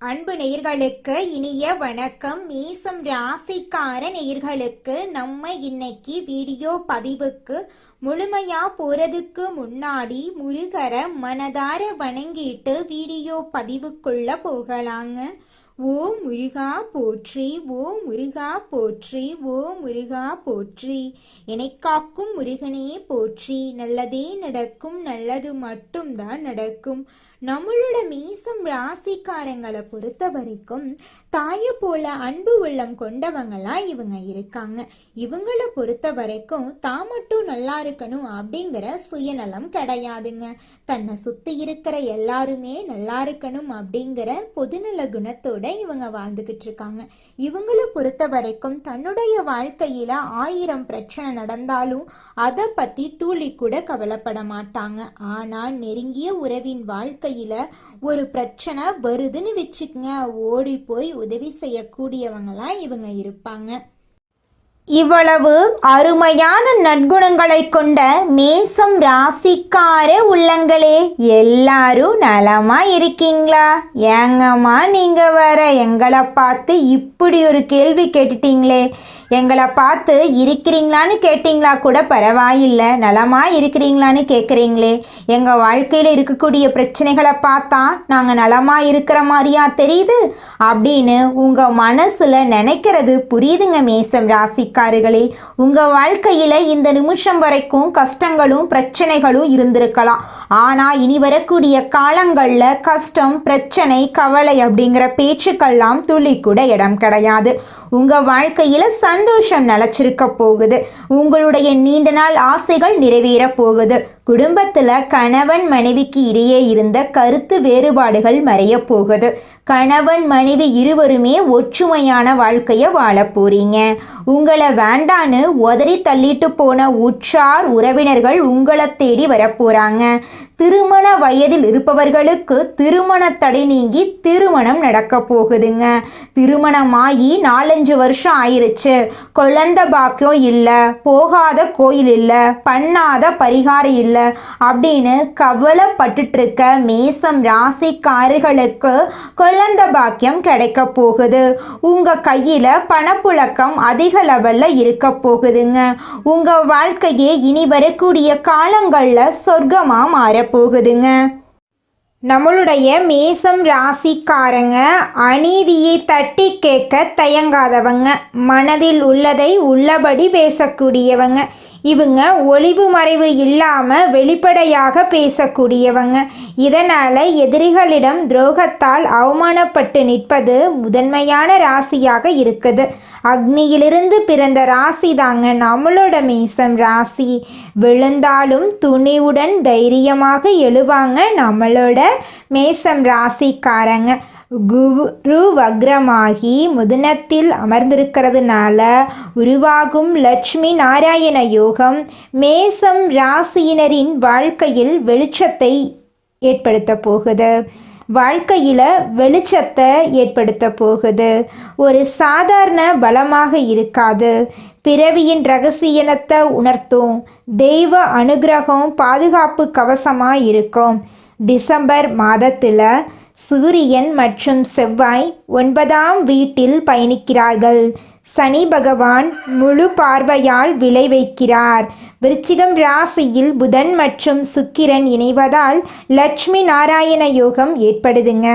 அன்பு நேயர்களுக்கு இனிய வணக்கம். மேசம் ராசிக்கார நேயர்களுக்கு நம்ம இன்னைக்கு வீடியோ பதிவுக்கு முழுமையா போறதுக்கு முன்னாடி முருகரை மனதார வணங்கிட்டு வீடியோ பதிவுக்குள்ள போகலாங்க. ஓ முருகா போற்றி, ஓ முருகா போற்றி, ஓ முருகா போற்றி. என்னை காக்கும் முருகனே போற்றி. நல்லதே நடக்கும், நல்லது மட்டும்தான் நடக்கும். நம்மளோட மேசம் ராசிக்காரங்களை பொறுத்த வரைக்கும் தாயை போல அன்பு உள்ளம் கொண்டவங்களா இவங்க இருக்காங்க. இவங்களை பொறுத்த வரைக்கும் தான் மட்டும் நல்லா இருக்கணும் அப்படிங்கிற சுயநலம் கிடையாதுங்க. தன்னை சுத்தி இருக்கிற எல்லாருமே நல்லா இருக்கணும் அப்படிங்கிற பொதுநல குணத்தோட இவங்க வாழ்ந்துகிட்டு இருக்காங்க. இவங்களை பொறுத்த வரைக்கும் தன்னுடைய வாழ்க்கையில 1000 பிரச்சனை நடந்தாலும் அதை பத்தி துளி கூட கவலைப்பட மாட்டாங்க. ஆனா நெருங்கிய உறவின் வாழ்க்கையில ஒரு பிரச்சனை வருதுன்னு வச்சுக்கங்க, ஓடி போய் உதவி செய்யக்கூடியவங்களா இவங்க இருப்பாங்க. இவ்வளவு அருமையான நற்குணங்களை கொண்ட மேசம் ராசிக்கார உள்ளங்களே, எல்லாரும் நலமா இருக்கீங்களா? ஏங்கம்மா நீங்க வர எங்களை பார்த்து இப்படி ஒரு கேள்வி கேட்டுட்டீங்களே. எங்களை பார்த்து இருக்கிறீங்களான்னு கேட்டிங்களா கூட பரவாயில்லை, நலமா இருக்கிறீங்களான்னு கேட்குறீங்களே. எங்கள் வாழ்க்கையில் இருக்கக்கூடிய பிரச்சனைகளை பார்த்தா நாங்கள் நலமா இருக்கிற மாதிரியா தெரியுது அப்படின்னு உங்கள் மனசில் நினைக்கிறது புரியுதுங்க மேசம் ராசிக்காரர்களே. உங்கள் வாழ்க்கையில் இந்த நிமிஷம் வரைக்கும் கஷ்டங்களும் பிரச்சனைகளும் இருந்திருக்கலாம். ஆனால் இனி வரக்கூடிய காலங்களில் கஷ்டம், பிரச்சனை, கவலை அப்படிங்கிற பேச்சுக்கெல்லாம் துளி கூட இடம் கிடையாது. உங்கள் வாழ்க்கையில் சந்தோஷம் நிலச்சிருக்க போகுது. உங்களுடைய நீண்ட நாள் ஆசைகள் நிறைவேற போகுது. குடும்பத்தில் கணவன் மனைவிக்கு இடையே இருந்த கருத்து வேறுபாடுகள் மறைய போகுது. கணவன் மனைவி இருவருமே ஒற்றுமையான வாழ்க்கையை வாழ போறீங்க. உங்களை வேண்டான்னு உதறி தள்ளிட்டு போன உற்றார் உறவினர்கள் உங்களை தேடி வரப்போறாங்க. திருமண வயதில் இருப்பவர்களுக்கு திருமண தடை நீங்கி திருமணம் நடக்க போகுதுங்க. திருமணமாகி 4-5 வருஷம் ஆயிருச்சு, குழந்தை பாக்கியம் இல்லை, போகாத கோயில் இல்லை, பண்ணாத பரிகாரம் இல்லை அப்படின்னு கவலைப்பட்டுட்டு இருக்க மேசம் ராசிக்காரர்களுக்கு குழந்தை பாக்கியம் கிடைக்க போகுது. உங்க கையில பணப்புழக்கம் அதிக லெவல்ல இருக்க போகுதுங்க. உங்க வாழ்க்கையே இனி வரக்கூடிய காலங்கள்ல சொர்க்கமா மாறப்போகுதுங்க. நம்மளுடைய மேசம் ராசிக்காரங்க அநீதியை தட்டி கேட்க தயங்காதவங்க, மனதில் உள்ளதை உள்ளபடி பேசக்கூடியவங்க. இவங்க ஒளிவு மறைவு இல்லாமல் வெளிப்படையாக பேசக்கூடியவங்க. இதனால் எதிரிகளிடம் துரோகத்தால் அவமானப்பட்டு நிற்பது முதன்மையான ராசியாக இருக்குது. அக்னியிலிருந்து பிறந்த ராசி தாங்க நம்மளோட மேசம் ராசி. விழுந்தாலும் துணிவுடன் தைரியமாக எழுவாங்க நம்மளோட மேசம் ராசிக்காரங்க. குரு வக்ரமாகி முதனத்தில் அமர்ந்திருக்கிறதுனால உருவாகும் லட்சுமி நாராயண யோகம் மேசம் ராசியினரின் வாழ்க்கையில் வெளிச்சத்தை ஏற்படுத்த போகுது. வாழ்க்கையில் வெளிச்சத்தை ஏற்படுத்த போகுது. ஒரு சாதாரண பலமாக இருக்காது. பிறவியின் ரகசியத்தை உணர்த்தும். தெய்வ அனுகிரகம் பாதுகாப்பு கவசமாக இருக்கும். டிசம்பர் மாதத்தில் சூரியன் மற்றும் செவ்வாய் 9ஆம் வீட்டில் பயணிக்கிறார்கள். சனி பகவான் முழு பார்வையால் விளை வைக்கிறார். விருச்சிகம் ராசியில் புதன் மற்றும் சுக்கிரன் இணைவதால் லட்சுமி நாராயண யோகம் ஏற்படுதுங்க.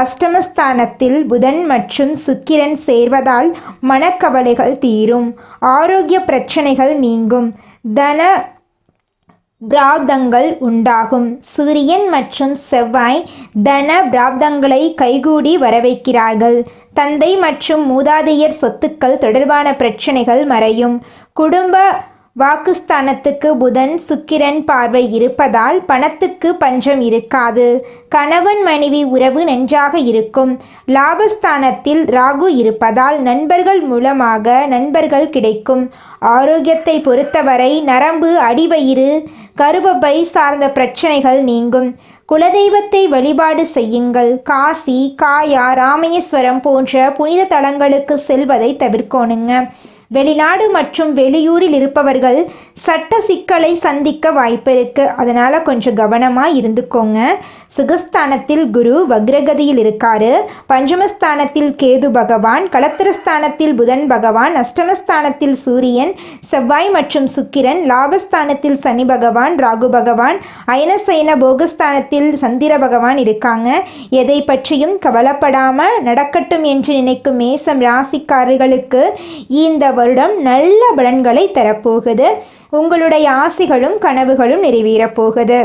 அஷ்டமஸ்தானத்தில் புதன் மற்றும் சுக்கிரன் சேர்வதால் மனக்கவலைகள் தீரும். ஆரோக்கிய பிரச்சனைகள் நீங்கும். தன பிராப்தங்கள் உண்டாகும். சூரியன் மற்றும் செவ்வாய் தன பிராப்தங்களை கைகூடி வரவைக்கிறார்கள். தந்தை மற்றும் மூதாதையர் சொத்துக்கள் தொடர்பான பிரச்சனைகள் மறையும். குடும்ப வாக்குஸ்தானத்துக்கு புதன் சுக்கிரன் பார்வை இருப்பதால் பணத்துக்கு பஞ்சம் இருக்காது. கணவன் மனைவி உறவு நன்றாக இருக்கும். லாபஸ்தானத்தில் ராகு இருப்பதால் நண்பர்கள் மூலமாக நண்பர்கள் கிடைக்கும். ஆரோக்கியத்தை பொறுத்தவரை நரம்பு, அடிவயிறு, கருப்பப்பை சார்ந்த பிரச்சனைகள் நீங்கும். குலதெய்வத்தை வழிபாடு செய்யுங்கள். காசி, காயா, ராமேஸ்வரம் போன்ற புனித தலங்களுக்கு செல்வதை தவிர்க்கணுங்க. வெளிநாடு மற்றும் வெளியூரில் இருப்பவர்கள் சட்ட சிக்கலை சந்திக்க வாய்ப்பு இருக்குது. அதனால் கொஞ்சம் கவனமாக இருந்துக்கோங்க. சுகஸ்தானத்தில் குரு வக்ரகதியில் இருக்காரு. பஞ்சமஸ்தானத்தில் கேது பகவான், களத்திரஸ்தானத்தில் புதன் பகவான், அஷ்டமஸ்தானத்தில் சூரியன், செவ்வாய் மற்றும் சுக்கிரன், லாபஸ்தானத்தில் சனி பகவான், ராகு பகவான், அயனசயன போகஸ்தானத்தில் சந்திர பகவான் இருக்காங்க. எதை பற்றியும் கவலைப்படாமல் நடக்கட்டும் என்று நினைக்கும் மேசம் ராசிக்காரர்களுக்கு இந்த வருடம் நல்ல பலன்களை தரப்போகுது. உங்களுடைய ஆசைகளும் கனவுகளும் நிறைவேறப் போகுது.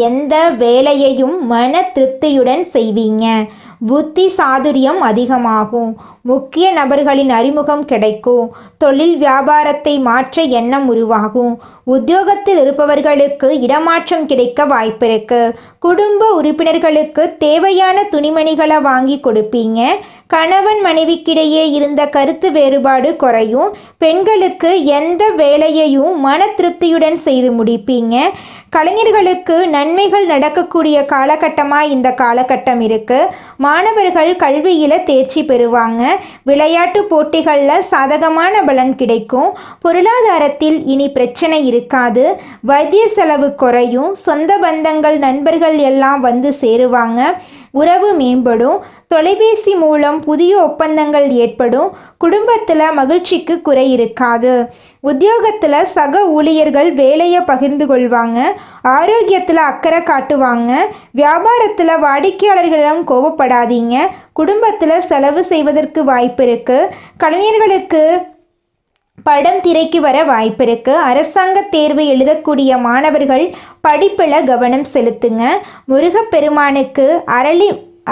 எந்த வேலையையும் மன திருப்தியுடன் செய்வீங்க. புத்தி சாதுரியம் அதிகமாகும். முக்கிய நபர்களின் அறிமுகம் கிடைக்கும். தொழில் வியாபாரத்தை மாற்ற எண்ணம் உருவாகும். உத்தியோகத்தில் இருப்பவர்களுக்கு இடமாற்றம் கிடைக்க வாய்ப்பிருக்கு. குடும்ப உறுப்பினர்களுக்கு தேவையான துணிமணிகளை வாங்கி கொடுப்பீங்க. கணவன் மனைவிக்கிடையே இருந்த கருத்து வேறுபாடு குறையும். பெண்களுக்கு எந்த வேலையையும் மன திருப்தியுடன் செய்து முடிப்பீங்க. கலைஞர்களுக்கு நன்மைகள் நடக்கக்கூடிய காலகட்டமாக இந்த காலகட்டம் இருக்குது. மாணவர்கள் கல்வியில் தேர்ச்சி பெறுவாங்க. விளையாட்டு போட்டிகளில் சாதகமான பலன் கிடைக்கும். பொருளாதாரத்தில் இனி பிரச்சனை இருக்காது. வைத்திய செலவு குறையும். சொந்த பந்தங்கள் நண்பர்கள் எல்லாம் வந்து சேருவாங்க. உறவு மேம்படும். தொலைபேசி மூலம் புதிய ஒப்பந்தங்கள் ஏற்படும். குடும்பத்தில் மகிழ்ச்சிக்கு குறை இருக்காது. உத்தியோகத்தில் சக ஊழியர்கள் வேலையை பகிர்ந்து கொள்வாங்க. ஆரோக்கியத்தில் அக்கறை காட்டுவாங்க. வியாபாரத்தில் வாடிக்கையாளர்களிடம் கோபப்படாதீங்க. குடும்பத்தில் செலவு செய்வதற்கு வாய்ப்பு இருக்குது. கலைஞர்களுக்கு படம் திரைக்கு வர வாய்ப்பு இருக்குது. அரசாங்க தேர்வு எழுதக்கூடிய மாணவர்கள் படிப்பில் கவனம் செலுத்துங்க. முருகப்பெருமானுக்கு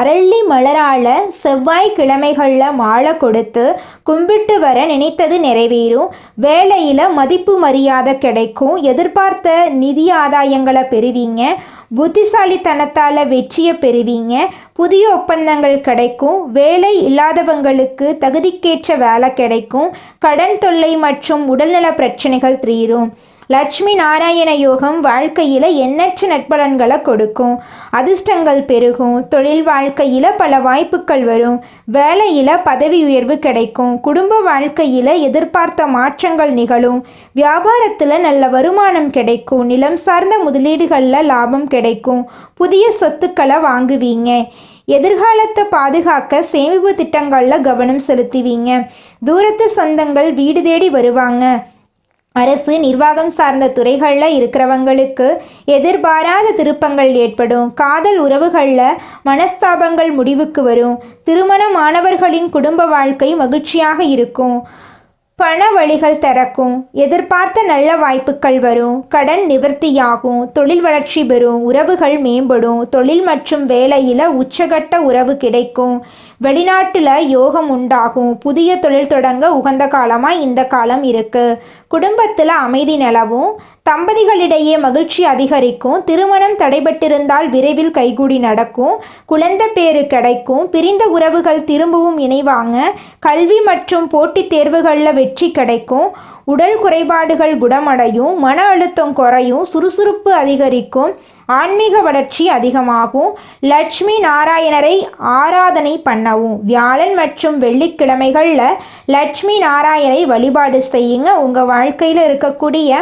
அரளி மலரால் செவ்வாய்க்கிழமைகளில் மாலை கொடுத்து கும்பிட்டு வர நினைத்தது நிறைவேறும். வேலையில் மதிப்பு மரியாதை கிடைக்கும். எதிர்பார்த்த நிதி ஆதாயங்களை பெறுவீங்க. புத்திசாலித்தனத்தால் வெற்றியை பெறுவீங்க. புதிய ஒப்பந்தங்கள் கிடைக்கும். வேலை இல்லாதவங்களுக்கு தகுதிக்கேற்ற வேலை கிடைக்கும். கடன் தொல்லை மற்றும் உடல்நல பிரச்சனைகள் தீரும். லட்சுமி நாராயண யோகம் வாழ்க்கையில் எண்ணற்ற நட்பலன்களை கொடுக்கும். அதிர்ஷ்டங்கள் பெருகும். தொழில் வாழ்க்கையில் பல வாய்ப்புகள் வரும். வேலையில் பதவி உயர்வு கிடைக்கும். குடும்ப வாழ்க்கையில் எதிர்பார்த்த மாற்றங்கள் நிகழும். வியாபாரத்தில் நல்ல வருமானம் கிடைக்கும். நிலம் சார்ந்த முதலீடுகளில் லாபம் கிடைக்கும். புதிய சொத்துக்களை வாங்குவீங்க. எதிர்காலத்தை பாதுகாக்க சேமிப்பு திட்டங்களில் கவனம் செலுத்துவீங்க. தூரத்து சொந்தங்கள் வீடு தேடி வருவாங்க. அரசு நிர்வாகம் சார்ந்த துறைகளில் இருக்கிறவங்களுக்கு எதிர்பாராத திருப்பங்கள் ஏற்படும். காதல் உறவுகளில் மனஸ்தாபங்கள் முடிவுக்கு வரும். திருமணமானவர்களின் குடும்ப வாழ்க்கை மகிழ்ச்சியாக இருக்கும். பண வழிகள் திறக்கும். எதிர்பார்த்த நல்ல வாய்ப்புகள் வரும். கடன் நிவர்த்தியாகும். தொழில் வளர்ச்சி பெறும். உறவுகள் மேம்படும். தொழில் மற்றும் வேலையில் உச்சகட்ட உறவு கிடைக்கும். வெளிநாட்டில் யோகம் உண்டாகும். புதிய தொழில் தொடங்க உகந்த காலமாக இந்த காலம் இருக்குது. குடும்பத்தில் அமைதி நிலவும். தம்பதிகளிடையே மகிழ்ச்சி அதிகரிக்கும். திருமணம் தடைபட்டிருந்தால் விரைவில் கைகூடி நடக்கும். குழந்தை பேறு கிடைக்கும். பிரிந்த உறவுகள் திரும்பவும் இணைவாங்க. கல்வி மற்றும் போட்டித் தேர்வுகளில் வெற்றி கிடைக்கும். உடல் குறைபாடுகள் குணமடையும். மன அழுத்தம் குறையும். சுறுசுறுப்பு அதிகரிக்கும். ஆன்மீக வளர்ச்சி அதிகமாகும். லட்சுமி நாராயணரை ஆராதனை பண்ணவும். வியாழன் மற்றும் வெள்ளிக்கிழமைகளில் லட்சுமி நாராயணரை வழிபாடு செய்யுங்க. உங்கள் வாழ்க்கையில் இருக்கக்கூடிய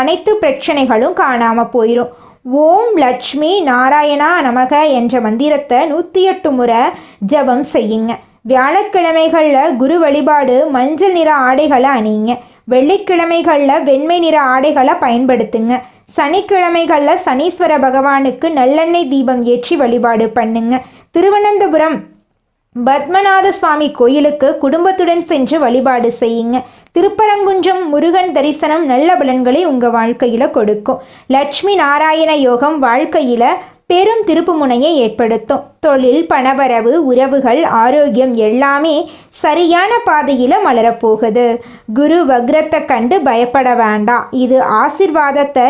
அனைத்து பிரச்சனைகளும் காணாமல் போயிடும். ஓம் லட்சுமி நாராயணா நமக என்ற மந்திரத்தை 108 முறை ஜபம் செய்யுங்க. வியாழக்கிழமைகளில் குரு வழிபாடு. மஞ்சள் நிற ஆடைகளை அணியுங்க. வெள்ளிக்கிழமைகளில் வெண்மை நிற ஆடைகளை பயன்படுத்துங்க. சனிக்கிழமைகளில் சனீஸ்வர பகவானுக்கு நல்லெண்ணெய் தீபம் ஏற்றி வழிபாடு பண்ணுங்க. திருவனந்தபுரம் பத்மநாத சுவாமி கோயிலுக்கு குடும்பத்துடன் சென்று வழிபாடு செய்யுங்க. திருப்பரங்குன்றம் முருகன் தரிசனம் நல்ல பலன்களை உங்கள் வாழ்க்கையில் கொடுக்கும். லட்சுமி நாராயண யோகம் வாழ்க்கையில் பெரும் திருப்பு முனையை ஏற்படுத்தும். தொழில், பணவரவு, உறவுகள், ஆரோக்கியம் எல்லாமே சரியான பாதையில் மலரப்போகுது. குரு வக்ரத்தை கண்டு பயப்பட வேண்டாம். இது ஆசிர்வாதத்தை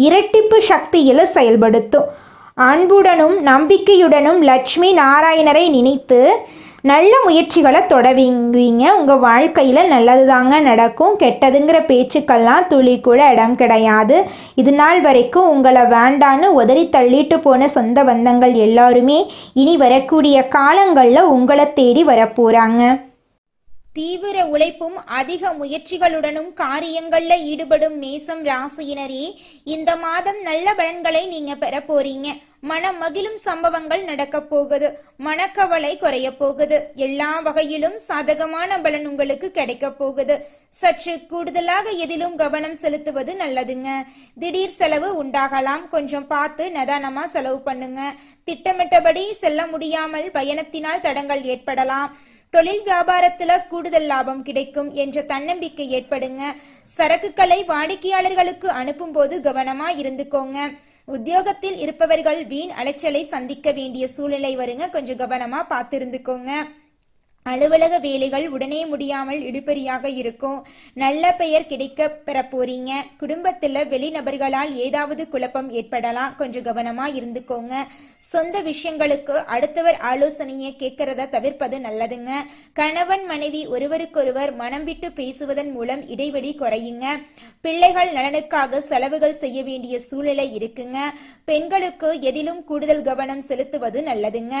இரட்டிப்பு சக்தியில் செயல்படுத்தும். அன்புடனும் நம்பிக்கையுடனும் லட்சுமி நாராயணரை நினைத்து நல்ல முயற்சிகளை தொடங்குவீங்க. உங்கள் வாழ்க்கையில் நல்லது தாங்க நடக்கும். கெட்டதுங்கிற பேச்சுக்கெல்லாம் துளி கூட இடம் கிடையாது. இது நாள் வரைக்கும் உங்களை வேண்டான்னு உதறி தள்ளிட்டு போன சொந்த பந்தங்கள் எல்லாருமே இனி வரக்கூடிய காலங்களில் உங்களை தேடி வரப்போகிறாங்க. தீவிர உழைப்பும் அதிக முயற்சிகளுடனும் காரியங்கள்ல ஈடுபடும் மேசம் ராசியினரே, இந்த மாதம் நல்ல பலன்களை நீங்க பெற போறீங்க. மனம் மகிழும் சம்பவங்கள் நடக்க போகுது. மனக்கவலை குறைய போகுது. எல்லா வகையிலும் சாதகமான பலன் உங்களுக்கு கிடைக்க போகுது. சற்று கூடுதலாக எதிலும் கவனம் செலுத்துவது நல்லதுங்க. திடீர் செலவு உண்டாகலாம். கொஞ்சம் பார்த்து நிதானமா செலவு பண்ணுங்க. திட்டமிட்டபடி செல்ல முடியாமல் பயணத்தினால் தடங்கள் ஏற்படலாம். தொழில் வியாபாரத்துல கூடுதல் லாபம் கிடைக்கும் என்ற தன்னம்பிக்கை ஏற்படுங்க. சரக்குகளை வாடிக்கையாளர்களுக்கு அனுப்பும் போது கவனமா இருந்துக்கோங்க. உத்தியோகத்தில் இருப்பவர்கள் வீண் அலைச்சலை சந்திக்க வேண்டிய சூழ்நிலை வருங்க. கொஞ்சம் கவனமா பார்த்து இருந்துக்கோங்க. அலுவலக வேலைகள் உடனே முடியாமல் இழுபறியாக இருக்கும். நல்ல பெயர் கிடைக்க பெற போறீங்க. குடும்பத்துல வெளிநபர்களால் ஏதாவது குழப்பம் ஏற்படலாம். கொஞ்சம் கவனமா இருந்துக்கோங்க. சொந்த விஷயங்களுக்கு அடுத்தவர் ஆலோசனையை கேட்கறத தவிர்ப்பது நல்லதுங்க. கணவன் மனைவி ஒருவருக்கொருவர் மனம் விட்டு பேசுவதன் மூலம் இடைவெளி குறையுங்க. பிள்ளைகள் நலனுக்காக செலவுகள் செய்ய வேண்டிய சூழ்நிலை இருக்குங்க. பெண்களுக்கு எதிலும் கூடுதல் கவனம் செலுத்துவது நல்லதுங்க.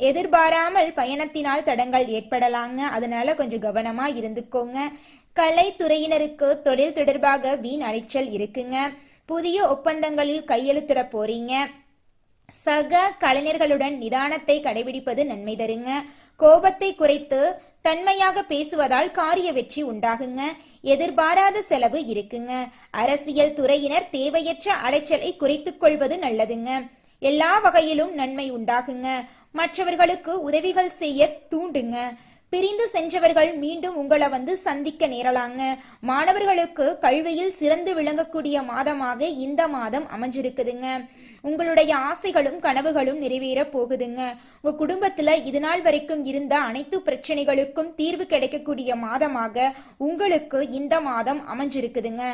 எதிர்பாராமல் பயணத்தினால் தடங்கள் ஏற்படலாங்க. அதனால கொஞ்சம் கவனமா இருந்துக்கோங்க. கலைத்துறையினருக்கு தொழில் தொடர்பாக வீண் அலைச்சல் இருக்குங்க. புதிய ஒப்பந்தங்களில் கையெழுத்திட போறீங்க. சக கலைஞர்களுடன் நிதானத்தை கடைபிடிப்பது நன்மை தருங்க. கோபத்தை குறைத்து தன்மையாக பேசுவதால் காரிய வெற்றி உண்டாகுங்க. எதிர்பாராத செலவு இருக்குங்க. அரசியல் துறையினர் தேவையற்ற அலைச்சலை குறைத்துக் கொள்வது நல்லதுங்க. எல்லா வகையிலும் நன்மை உண்டாகுங்க. மற்றவர்களுக்கு உதவிகள் செய்ய தூண்டுங்க. பிரிந்து சென்றவர்கள் மீண்டும் உங்களை சந்திக்க நேரலாங்க. மாணவர்களுக்கு கல்வியில் சிறந்து விளங்கக்கூடிய மாதமாக இந்த மாதம் அமைஞ்சிருக்குதுங்க. உங்களுடைய ஆசைகளும் கனவுகளும் நிறைவேற போகுதுங்க. உங்க குடும்பத்துல இது நாள் வரைக்கும் இருந்த அனைத்து பிரச்சனைகளுக்கும் தீர்வு கிடைக்கக்கூடிய மாதமாக உங்களுக்கு இந்த மாதம் அமைஞ்சிருக்குதுங்க.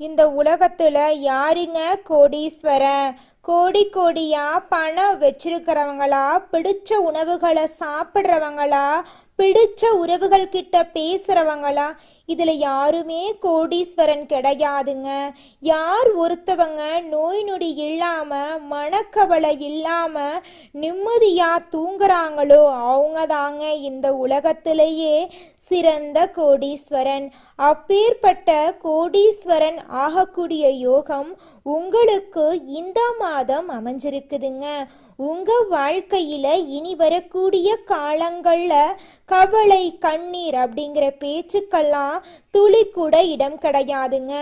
இந்த உலகத்துல யாருங்க கோடீஸ்வரன்? கோடி கோடியா பணம் வச்சிருக்கிறவங்களா, பிடிச்ச உணவுகளை சாப்பிட்றவங்களா, பிடிச்ச உறவுகள் கிட்ட பேசுறவங்களா? இதுல யாருமே கோடீஸ்வரன் கிடையாதுங்க. யார் ஒருத்தவங்க நோய் நொடி இல்லாம மனக்கவலை இல்லாம நிம்மதியா தூங்குறாங்களோ அவங்க தாங்க இந்த உலகத்திலேயே சிறந்த கோடீஸ்வரன். அப்பேற்பட்ட கோடீஸ்வரன் ஆகக்கூடிய யோகம் உங்களுக்கு இந்த மாதம் அமைஞ்சிருக்குதுங்க. உங்க வாழ்க்கையில இனி வரக்கூடிய காலங்கள்ல கவலை கண்ணீர் அப்படிங்கிற பேச்சுக்கெல்லாம் துளி கூட இடம் கிடையாதுங்க.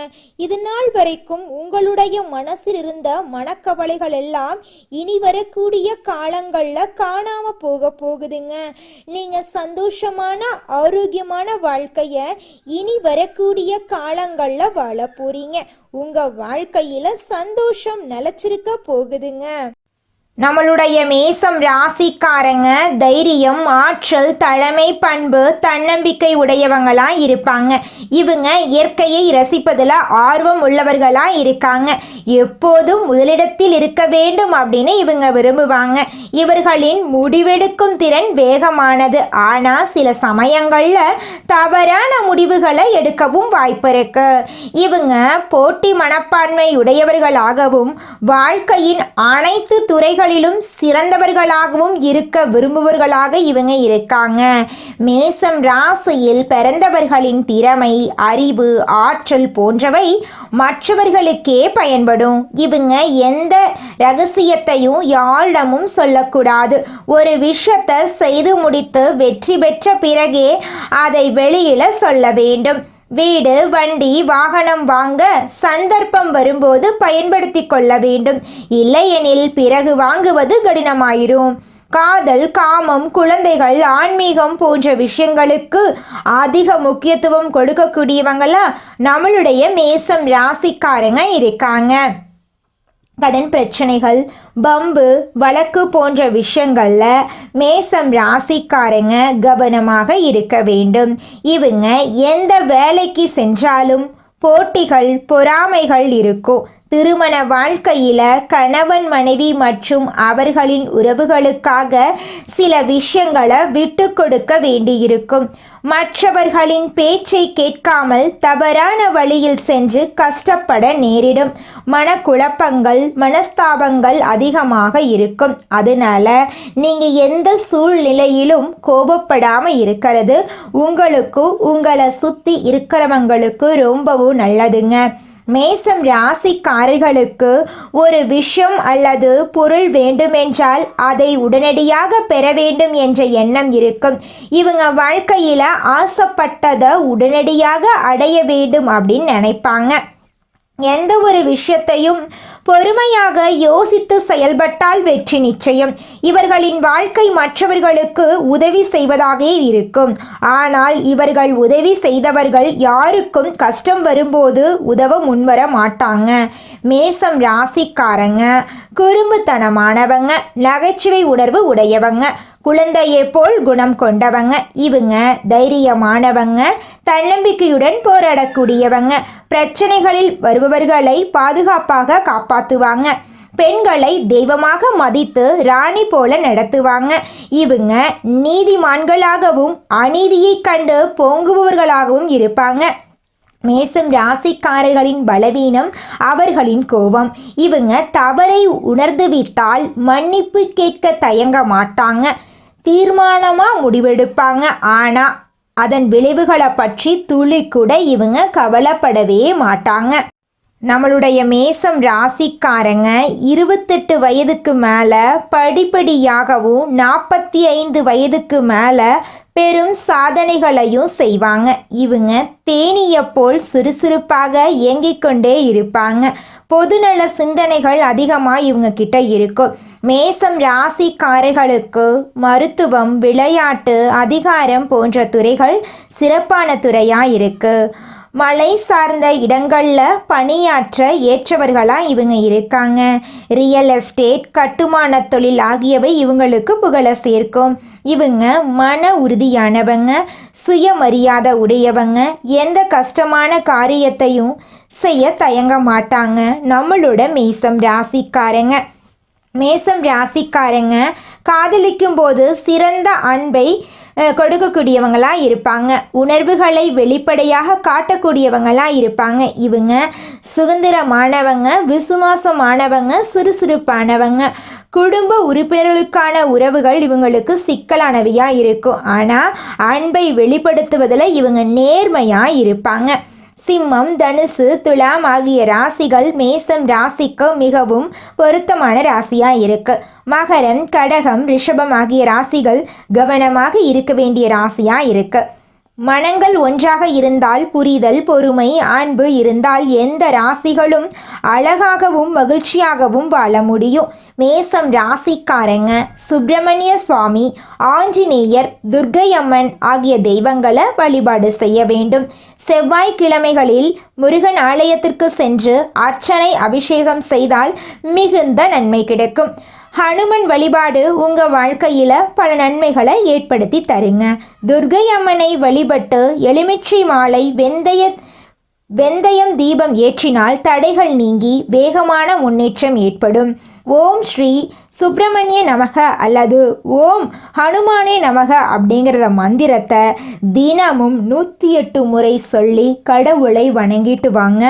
இது நாள் வரைக்கும் உங்களுடைய மனசில் இருந்த மனக்கவலைகள் எல்லாம் இனி வரக்கூடிய காலங்கள்ல காணாம போகுதுங்க. நீங்க சந்தோஷமான ஆரோக்கியமான வாழ்க்கைய இனி வரக்கூடிய காலங்கள்ல வாழ போறீங்க. உங்க வாழ்க்கையில சந்தோஷம் நிலைச்சிருக்க போகுதுங்க. நம்மளுடைய மேசம் ராசிக்காரங்க தைரியம், ஆற்றல், தலைமை பண்பு, தன்னம்பிக்கை உடையவங்களா இருப்பாங்க. இவங்க இயற்கையை ரசிப்பதில் ஆர்வம் உள்ளவர்களா இருக்காங்க. எப்போதும் முதலிடத்தில் இருக்க வேண்டும் அப்படின்னு இவங்க விரும்புவாங்க. இவர்களின் முடிவெடுக்கும் திறன் வேகமானது. ஆனால் சில சமயங்களில் தவறான முடிவுகளை எடுக்கவும் வாய்ப்பு இருக்கு. இவங்க போட்டி மனப்பான்மை உடையவர்களாகவும் வாழ்க்கையின் அனைத்து துறைகளிலும் சிறந்தவர்களாகவும் இருக்க விரும்புவர்களாக இவங்க இருக்காங்க. மேசம் ராசியில் பிறந்தவர்களின் திறமை, அறிவு, ஆற்றல் போன்றவை மற்றவர்களுக்கே பயன்படும். இவங்க எந்த ரகசியத்தையும் யாரிடமும் சொல்லக்கூடாது. ஒரு விஷயத்தை செய்து முடித்து வெற்றி பெற்ற பிறகே அதை வெளியில சொல்ல வேண்டும். வீடு, வண்டி, வாகனம் வாங்க சந்தர்ப்பம் வரும்போது பயன்படுத்தி கொள்ள வேண்டும். இல்லையெனில் பிறகு வாங்குவது கடினமாயிரும். காதல், காமம், குழந்தைகள், ஆன்மீகம் போன்ற விஷயங்களுக்கு அதிக முக்கியத்துவம் கொடுக்கக்கூடியவங்களா நம்மளுடைய மேசம் ராசிக்காரங்க இருக்காங்க. கடன் பிரச்சனைகள், பம்பு, வழக்கு போன்ற விஷயங்கள்ல மேசம் ராசிக்காரங்க கவனமாக இருக்க வேண்டும். இவங்க எந்த வேலைக்கு சென்றாலும் போட்டிகள், பொறாமைகள் இருக்கும். திருமண வாழ்க்கையில கணவன் மனைவி மற்றும் அவர்களின் உறவுகளுக்காக சில விஷயங்களை விட்டு கொடுக்க வேண்டியிருக்கும். மற்றவர்களின் பேச்சை கேட்காமல் தவறான வழியில் சென்று கஷ்டப்பட நேரிடும். மனக்குழப்பங்கள், மனஸ்தாபங்கள் அதிகமாக இருக்கும். அதனால நீங்கள் எந்த சூழ்நிலையிலும் கோபப்படாம இருக்கிறது உங்களுக்கு, உங்களை சுற்றி இருக்கிறவங்களுக்கு ரொம்பவும் நல்லதுங்க. மேசம் ராசிக்காரர்களுக்கு ஒரு விஷயம் அல்லது பொருள் வேண்டுமென்றால் அதை உடனடியாக பெற வேண்டும் என்ற எண்ணம் இருக்கும். இவங்க வாழ்க்கையில் ஆசைப்பட்டதை உடனடியாக அடைய வேண்டும் அப்படின்னு நினைப்பாங்க. எந்த ஒரு விஷயத்தையும் பொறுமையாக யோசித்து செயல்பட்டால் வெற்றி நிச்சயம். இவர்களின் வாழ்க்கை மற்றவர்களுக்கு உதவி செய்வதாக இருக்கும். ஆனால் இவர்கள் உதவி செய்தவர்கள் யாருக்கும் கஷ்டம் வரும்போது உதவ முன்வர மாட்டாங்க. மேசம் ராசிக்காரங்க குறும்புத்தனமானவங்க, நகைச்சுவை உணர்வு உடையவங்க, குழந்தையை போல் குணம் கொண்டவங்க. இவங்க தைரியமானவங்க, தன்னம்பிக்கையுடன் போராடக்கூடியவங்க, பிரச்சனைகளில் வருபவர்களை பாதுகாப்பாக காப்பாற்றுவாங்க, பெண்களை தெய்வமாக மதித்து ராணி போல நடத்துவாங்க. இவங்க நீதிமான்களாகவும் அநீதியை கண்டு பொங்குபவர்களாகவும் இருப்பாங்க. மேசம் ராசிக்காரர்களின் பலவீனம் அவர்களின் கோபம். இவங்க தவறை உணர்ந்துவிட்டால் மன்னிப்பு கேட்க தயங்க மாட்டாங்க, தீர்மானமாக முடிவெடுப்பாங்க. ஆனால் அதன் விளைவுகளை பற்றி துளி கூட இவங்க கவலைப்படவே மாட்டாங்க. நம்மளுடைய மேசம் ராசிக்காரங்க 28 வயதுக்கு மேலே படிப்படியாகவும் 45 வயதுக்கு மேலே பெரும் சாதனைகளையும் செய்வாங்க. இவங்க தேனீயை போல் சுறுசுறுப்பாக இயங்கிக் கொண்டே இருப்பாங்க. பொதுநல சிந்தனைகள் அதிகமாக இவங்க கிட்ட இருக்கும். மேசம் ராசிக்காரர்களுக்கு மருத்துவம், விளையாட்டு, அதிகாரம் போன்ற துறைகள் சிறப்பான துறையாக இருக்குது. மலை சார்ந்த இடங்களில் பணியாற்ற ஏற்றவர்களாக இவங்க இருக்காங்க. ரியல் எஸ்டேட், கட்டுமான தொழில் ஆகியவை இவங்களுக்கு புகழ சேர்க்கும். இவங்க மன உறுதியானவங்க, சுயமரியாதை உடையவங்க, எந்த கஷ்டமான காரியத்தையும் செய்ய தயங்க மாட்டாங்க. நம்மளோட மேசம் ராசிக்காரங்க காதலிக்கும் போது சிறந்த அன்பை கொடுக்கக்கூடியவங்களாக இருப்பாங்க. உணர்வுகளை வெளிப்படையாக காட்டக்கூடியவங்களாக இருப்பாங்க. இவங்க சுதந்திரமானவங்க, விசுவாசமானவங்க, சுறுசுறுப்பானவங்க. குடும்ப உறுப்பினர்களுக்கான உறவுகள் இவங்களுக்கு சிக்கலானவையாக இருக்கும். ஆனால் அன்பை வெளிப்படுத்துவதில் இவங்க நேர்மையாக இருப்பாங்க. சிம்மம், தனுசு, துலாம் ஆகிய ராசிகள் மேசம் ராசிக்கு மிகவும் பொருத்தமான ராசியாக இருக்கு. மகரம், கடகம், ரிஷபம் ஆகிய ராசிகள் கவனமாக இருக்க வேண்டிய ராசியாக இருக்கு. மனங்கள் ஒன்றாக இருந்தால் புரிதல், பொறுமை, அன்பு இருந்தால் எந்த ராசிகளும் அழகாகவும் மகிழ்ச்சியாகவும் வாழ முடியும். மேசம் ராசிக்காரங்க சுப்பிரமணிய சுவாமி, ஆஞ்சநேயர், துர்க்கை அம்மன் ஆகிய தெய்வங்களை வழிபாடு செய்ய வேண்டும். செவ்வாய்க்கிழமைகளில் முருகன் ஆலயத்திற்கு சென்று அர்ச்சனை, அபிஷேகம் செய்தால் மிகுந்த நன்மை கிடைக்கும். ஹனுமன் வழிபாடு உங்கள் வாழ்க்கையில் பல நன்மைகளை ஏற்படுத்தி தருங்க. துர்க்கை அம்மனை வழிபட்டு எலுமிச்சை மாலை, வெந்தயம் தீபம் ஏற்றினால் தடைகள் நீங்கி வேகமான முன்னேற்றம் ஏற்படும். ஓம் ஸ்ரீ சுப்பிரமணிய நமக அல்லது ஓம் ஹனுமானே நமக அப்படிங்கிறத மந்திரத்தை தினமும் 108 முறை சொல்லி கடவுளை வணங்கிட்டு வாங்க.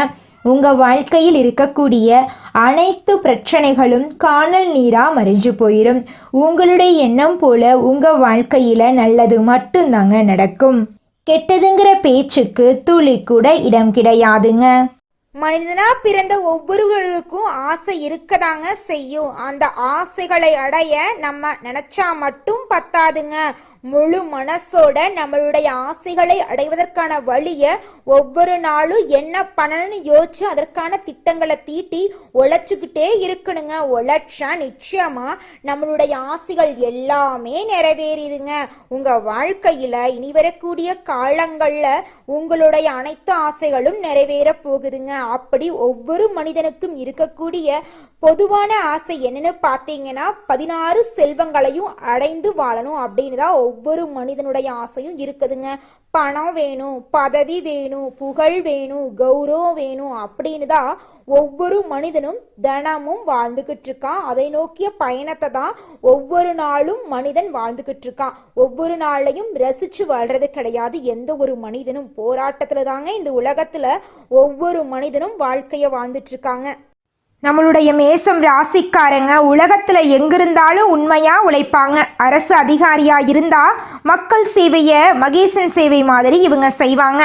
உங்கள் வாழ்க்கையில் இருக்கக்கூடிய அனைத்து பிரச்சனைகளும் காணல் நீராக மறைஞ்சு போயிடும். உங்களுடைய எண்ணம் போல உங்கள் வாழ்க்கையில் நல்லது மட்டும்தாங்க நடக்கும். கெட்டதுங்கிற பேச்சுக்கு துளி கூட இடம் கிடையாதுங்க. மனிதனா பிறந்த ஒவ்வொருவருக்கும் ஆசை இருக்கதாங்க செய்யும். அந்த ஆசைகளை அடைய நம்ம நினைச்சா மட்டும் பத்தாதுங்க. முழு மனசோட நம்மளுடைய ஆசைகளை அடைவதற்கான வழியை ஒவ்வொரு நாளும் என்ன பண்ணணும்னு யோசிச்சு அதற்கான திட்டங்களை தீட்டி உழைச்சிக்கிட்டே இருக்கணுங்க. உழைச்சா நிச்சயமா நம்மளுடைய ஆசைகள் எல்லாமே நிறைவேறிடுங்க. உங்க வாழ்க்கையில இனி வரக்கூடிய காலங்கள்ல உங்களுடைய அனைத்து ஆசைகளும் நிறைவேற போகுதுங்க. அப்படி ஒவ்வொரு மனிதனுக்கும் இருக்கக்கூடிய பொதுவான ஆசை என்னன்னு பார்த்தீங்கன்னா 16 செல்வங்களையும் அடைந்து வாழணும் அப்படின்னு தான் ஒவ்வொரு மனிதனுடைய ஆசையும் இருக்குதுங்க. பணம் வேணும், பதவி வேணும், புகழ் வேணும், கௌரவம் வேணும் அப்படின்னு தான் ஒவ்வொரு மனிதனும் தினமும் வாழ்ந்துகிட்டு இருக்கான். அதை நோக்கிய பயணத்தை தான் ஒவ்வொரு நாளும் மனிதன் வாழ்ந்துகிட்டு இருக்கான். ஒவ்வொரு நாளையும் ரசிச்சு வாழ்றது கிடையாது. எந்த ஒரு மனிதனும் போராட்டத்துல தாங்க இந்த உலகத்துல ஒவ்வொரு மனிதனும் வாழ்க்கைய வாழ்ந்துட்டு இருக்காங்க. நம்மளுடைய மேசம் ராசிக்காரங்க உலகத்துல எங்கிருந்தாலும் உண்மையா உழைப்பாங்க. அரசு அதிகாரியா இருந்தா மக்கள் சேவையை மகேசன் சேவை மாதிரி இவங்க செய்வாங்க.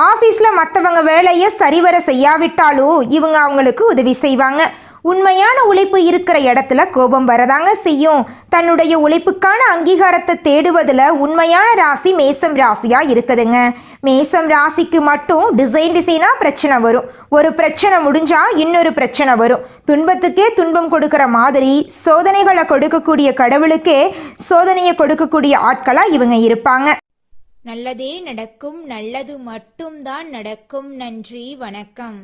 ஆபீஸ்ல மற்றவங்க வேலையை சரிவர செய்யாவிட்டாலும் இவங்க அவங்களுக்கு உதவி செய்வாங்க. உண்மையான உழைப்பு இருக்கிற இடத்துல கோபம் வரதாங்க செய்யும். தன்னுடைய உழைப்புக்கான அங்கீகாரத்தை தேடுவதில் உண்மையான ராசி மேசம் ராசியா இருக்குதுங்க. மேசம் ராசிக்கு மட்டும் டிசைனா பிரச்சனை வரும். ஒரு பிரச்சனை முடிஞ்சா இன்னொரு பிரச்சனை வரும். துன்பத்துக்கே துன்பம் கொடுக்கிற மாதிரி சோதனைகளை கொடுக்கக்கூடிய கடவுளுக்கே சோதனையை கொடுக்கக்கூடிய ஆட்களா இவங்க இருப்பாங்க. நல்லதே நடக்கும், நல்லது மட்டும்தான் நடக்கும். நன்றி, வணக்கம்.